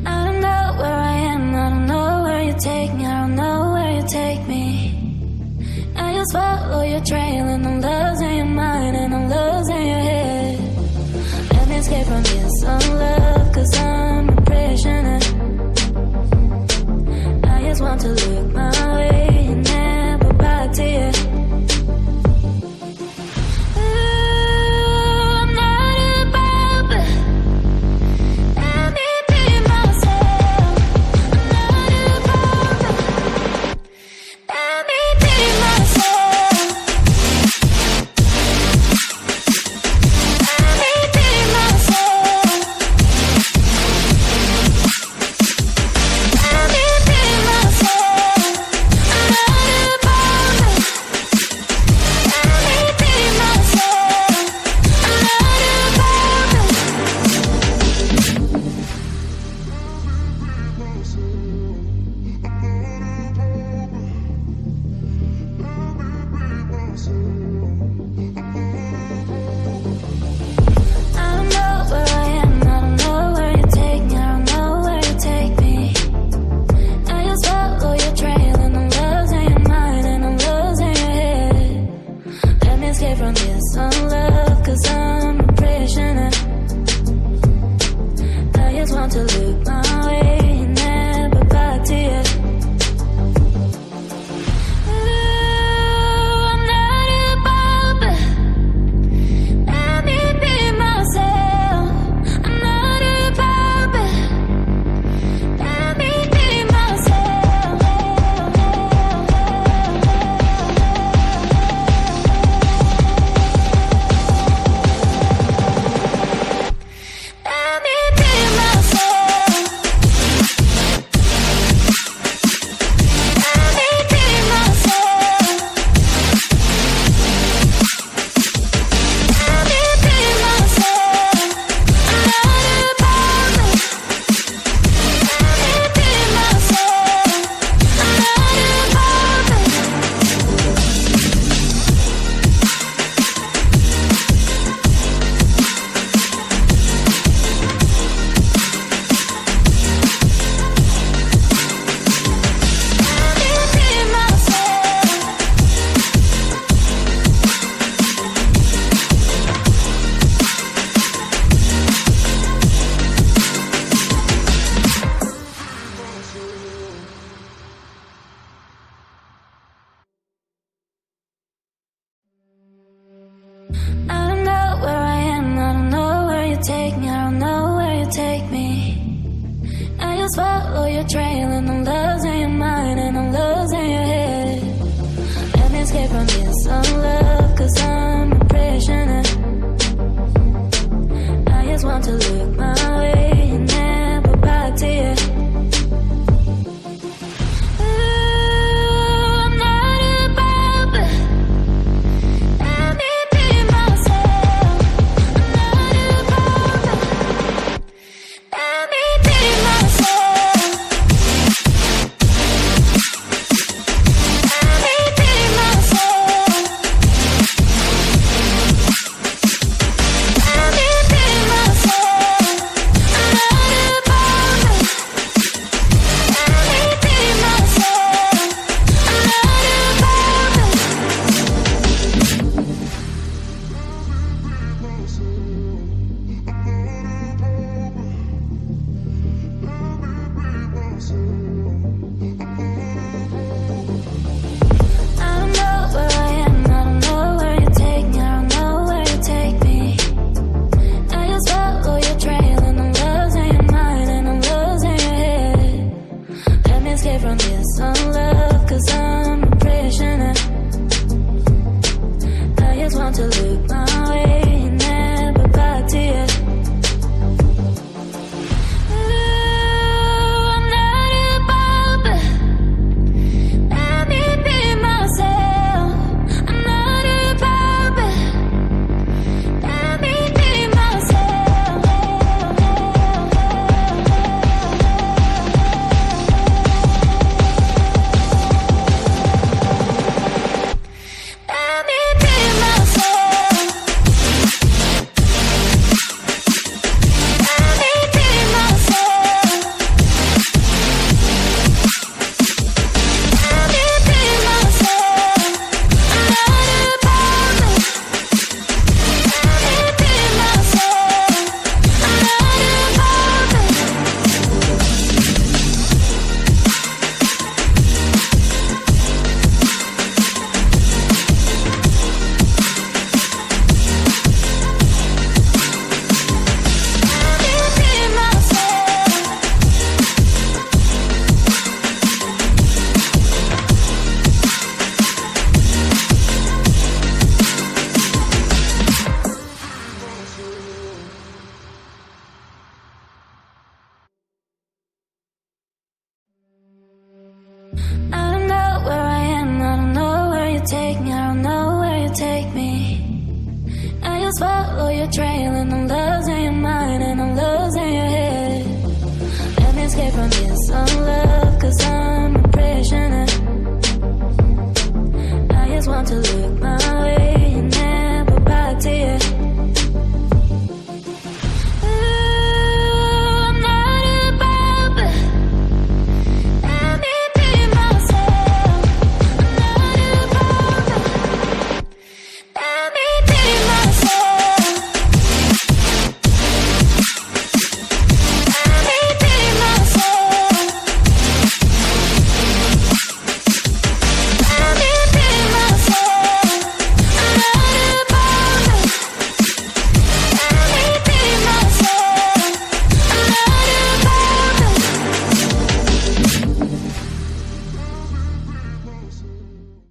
I don't know where I am, I don't know where you take me, I don't know where you take me. I just follow your trail and I'm losing your mind and I'm losing your head. Let me escape from this love, cause I'm a prisoner. I just want to look my way and never back to you. I don't know where I am, I don't know where you take me, I don't know where you take me. I just follow your trail and I'm losing your mind and I'm losing your head. Let me escape from this love, cause I'm a prisoner. I just want to look my way and never back to you. I don't know where I am, I don't know where you take me, I don't know where you take me. I just follow your trail and I'm losing your mind and I'm losing your head. Let me escape from this love, cause I'm a prisoner. I just want to look my